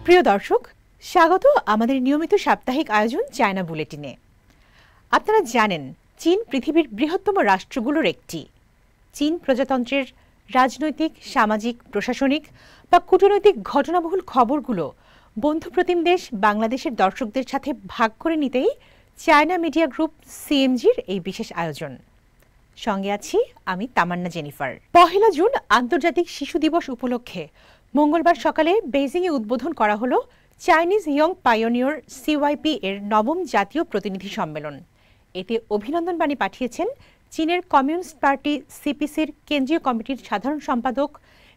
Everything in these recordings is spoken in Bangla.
প্রিয় দর্শক, স্বাগত আমাদের নিয়মিত সাপ্তাহিক আয়োজন চায়না বুলেটিনে। আপনারা জানেন, চীন পৃথিবীর বৃহত্তম রাষ্ট্রগুলোর একটি। চীন প্রজাতন্ত্রের রাজনৈতিক, সামাজিক, প্রশাসনিক বা কূটনৈতিক ঘটনাবহুল খবরগুলো বন্ধুপ্রতিম দেশ বাংলাদেশের দর্শকদের সাথে ভাগ করে নিতেই চায়না মিডিয়া গ্রুপ সিএমজির এই বিশেষ আয়োজন। সঙ্গে আছি আমি তামান্না জেনিফার। 1 জুন আন্তর্জাতিক শিশু দিবস উপলক্ষে মঙ্গলবার সকালে বেইজিংয়ে উদ্বোধন করা হলো চাইনিজ ইয়ং পাইওনিয়র সিওয়াইপি এর 9ম জাতীয় প্রতিনিধি সম্মেলন। এতে অভিনন্দন বাণী পাঠিয়েছেন চীনের কমিউনিস্ট পার্টি সিপিসির কেন্দ্রীয় কমিটির সাধারণ সম্পাদক,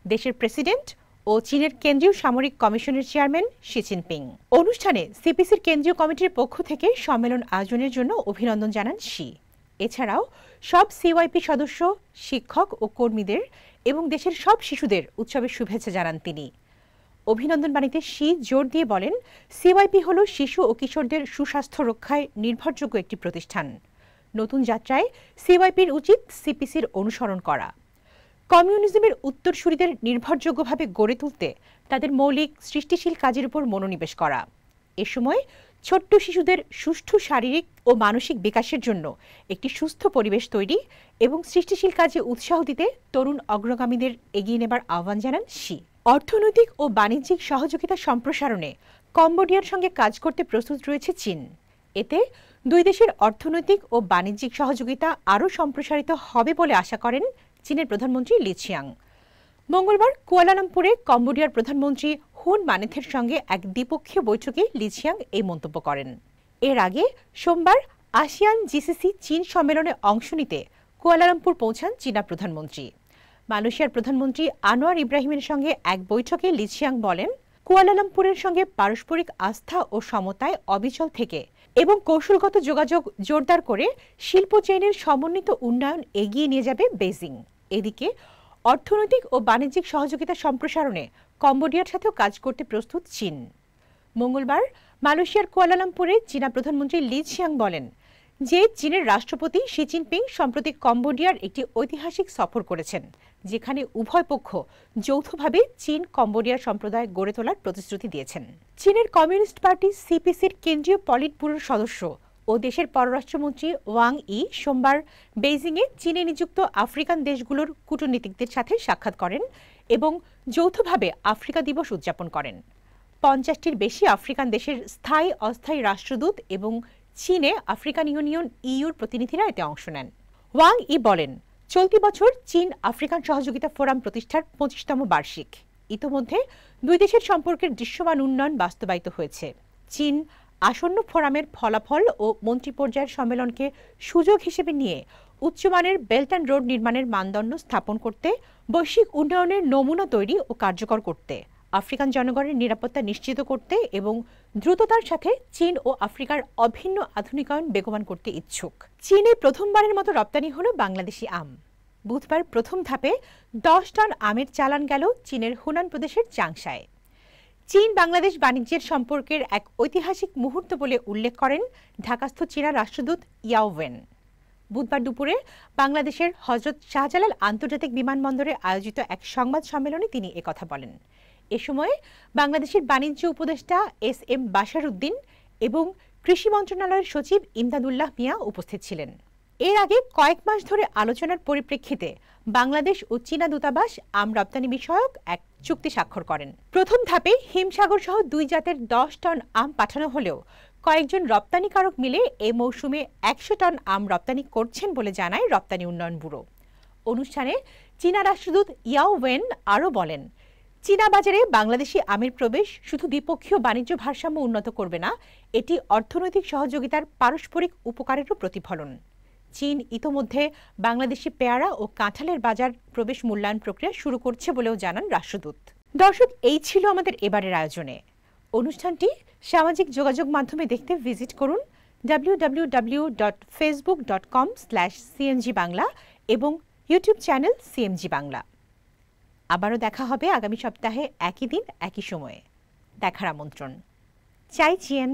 দেশের প্রেসিডেন্ট ও চীনের কেন্দ্রীয় সামরিক কমিশনের চেয়ারম্যান শি জিনপিং। অনুষ্ঠানে সিপিসির কেন্দ্রীয় কমিটির পক্ষ থেকে সম্মেলন আয়োজনের জন্য অভিনন্দন জানান শি। এছাড়াও সব সিওয়াইপি সদস্য, শিক্ষক ও কর্মীদের এবং দেশের সব শিশুদের উৎসবের শুভেচ্ছা জানান তিনি। অভিনন্দন বাণীতে শি জোর দিয়ে বলেন, সিওয়াইপি হল শিশু ও কিশোরদের সুস্বাস্থ্য রক্ষায় নির্ভরযোগ্য একটি প্রতিষ্ঠান। নতুন যাত্রায় সিওয়াইপির উচিত সিপিসির অনুসরণ করা। কমিউনিজমের উত্তরসূরিদের নির্ভরযোগ্যভাবে গড়ে তুলতে তাদের মৌলিক সৃষ্টিশীল কাজের উপর মনোনিবেশ করা। এ সময় ছোট্ট শিশুদের সুষ্ঠু শারীরিক ও মানসিক বিকাশের জন্য একটি সুস্থ পরিবেশ তৈরি এবং সৃষ্টিশীল কাজে উৎসাহ দিতে তরুণ অগ্রগামীদের এগিয়ে নেবার আহ্বান জানান শি। অর্থনৈতিক ও বাণিজ্যিক সহযোগিতা সম্প্রসারণে কম্বোডিয়ার সঙ্গে কাজ করতে প্রস্তুত রয়েছে চীন। এতে দুই দেশের অর্থনৈতিক ও বাণিজ্যিক সহযোগিতা আরও সম্প্রসারিত হবে বলে আশা করেন চীনের প্রধানমন্ত্রী লি ছিয়াং। মঙ্গলবার কুয়ালালামপুরে কম্বোডিয়ার প্রধানমন্ত্রী হুন মানেথের সঙ্গে এক দ্বিপক্ষীয় বৈঠকে লি ছিয়াং এই মন্তব্য করেন। এর আগে সোমবার আসিয়ান জিসিসি চীন সম্মেলনে অংশ নিতে কুয়ালালামপুর পৌঁছান চীনা প্রধানমন্ত্রী। মালয়েশিয়ার প্রধানমন্ত্রী আনোয়ার ইব্রাহিমের সঙ্গে এক বৈঠকে লি ছিয়াং বলেন, কুয়ালালামপুরের সঙ্গে পারস্পরিক আস্থা ও সমতায় অবিচল থেকে এবং কৌশলগত যোগাযোগ জোরদার করে শিল্প চেইনের সমন্বিত উন্নয়ন এগিয়ে নিয়ে যাবে বেইজিং। এদিকে অর্থনৈতিক ও বাণিজ্যিক সহযোগিতা সম্প্রসারণে কম্বোডিয়ার সাথেও কাজ করতে প্রস্তুত চীন। মঙ্গলবার মালয়েশিয়ার কুয়ালালামপুরে চীনা প্রধানমন্ত্রী লি ছিয়াং বলেন যে চীনের রাষ্ট্রপতি শি জিনপিং সম্প্রতি কম্বোডিয়ার একটি ঐতিহাসিক সফর করেছেন, যেখানে উভয় পক্ষ যৌথভাবে চীন কম্বোডিয়া সম্প্রদায় গড়ে তোলার প্রতিশ্রুতি দিয়েছেন। চীনের কমিউনিস্ট পার্টি সিপিসির কেন্দ্রীয় পলিট ব্যুরোর সদস্য ও দেশের পররাষ্ট্রমন্ত্রী ওয়াং ই সোমবার বেইজিংয়ে চীনে নিযুক্ত আফ্রিকান দেশগুলোর কূটনীতিকদের সাথে সাক্ষাৎ করেন এবং যৌথভাবে আফ্রিকা দিবস উদযাপন করেন। 50টির বেশি আফ্রিকান দেশের স্থায়ী অস্থায়ী রাষ্ট্রদূত এবং চীনে আফ্রিকান ইউনিয়ন ইউর প্রতিনিধিরা এতে অংশ নেন। ওয়াং ই বলেন, চলতি বছর চীন আফ্রিকান সহযোগিতা ফোরাম প্রতিষ্ঠার 25তম বার্ষিক। ইতোমধ্যে দুই দেশের সম্পর্কের দৃশ্যমান উন্নয়ন বাস্তবায়িত হয়েছে। চীন আসন্ন ফোরামের ফলাফল ও মন্ত্রী পর্যায়ের সম্মেলনকে সুযোগ হিসেবে নিয়ে উচ্চমানের বেল্ট অ্যান্ড রোড নির্মাণের মানদণ্ড স্থাপন করতে, বৈশ্বিক উন্নয়নের নমুনা তৈরি ও কার্যকর করতে, আফ্রিকান জনগণের নিরাপত্তা নিশ্চিত করতে এবং দ্রুততার সাথে চীন ও আফ্রিকার অভিন্ন আধুনিকায়ন বেগবান করতে ইচ্ছুক। চীনে প্রথমবারের মতো রপ্তানি হল বাংলাদেশি আম। বুধবার প্রথম ধাপে 10 টন আমের চালান গেল চীনের হুনান প্রদেশের চাংশায়। চীন বাংলাদেশ বাণিজ্যের সম্পর্কের এক ঐতিহাসিক মুহূর্ত বলে উল্লেখ করেন ঢাকাস্থ চীনা রাষ্ট্রদূত ইয়াও ওয়েন। বুধবার দুপুরে বাংলাদেশের হযরত শাহজালাল আন্তর্জাতিক বিমানবন্দরে আয়োজিত এক সংবাদ সম্মেলনে তিনি একথা বলেন। এ সময় বাংলাদেশের বাণিজ্য উপদেষ্টা এস.এম. বাশার উদ্দিন এবং কৃষি মন্ত্রণালয়ের সচিব ইমদাদুল্লাহ মিয়া উপস্থিত ছিলেন। এর আগে কয়েক মাস ধরে আলোচনার পরিপ্রেক্ষিতে বাংলাদেশ ও চীনা দূতাবাস আম রপ্তানি বিষয়ক এক চুক্তি স্বাক্ষর করেন। প্রথম ধাপে হিমসাগর সহ 2 জাতের 10 টন আম পাঠানো হলেও কয়েকজন রপ্তানিকারক মিলে এ মৌসুমে 100 টন আম রপ্তানি করছেন বলে জানায় রপ্তানি উন্নয়ন ব্যুরো। অনুষ্ঠানে চীনা রাষ্ট্রদূত ইয়াও ওয়েন আরও বলেন, চীনা বাজারে বাংলাদেশি আমের প্রবেশ শুধু দ্বিপক্ষীয় বাণিজ্য ভারসাম্য উন্নত করবে না, এটি অর্থনৈতিক সহযোগিতার পারস্পরিক উপকারেরও প্রতিফলন। চীন ইতোমধ্যে বাংলাদেশি পেয়ারা ও কাঁঠালের বাজার প্রবেশ মূল্যায়ন প্রক্রিয়া শুরু করছে বলেও জানান রাষ্ট্রদূত। দর্শক, এই ছিল আমাদের এবারের আয়োজনে। অনুষ্ঠানটি সামাজিক যোগাযোগ মাধ্যমে দেখতে ভিজিট করুন www.facebook.com/cmg বাংলা এবং ইউটিউব চ্যানেল সিএমজি বাংলা। আবারও দেখা হবে আগামী সপ্তাহে একই দিন একই সময়ে। দেখার আমন্ত্রণ। চাই চিয়েন।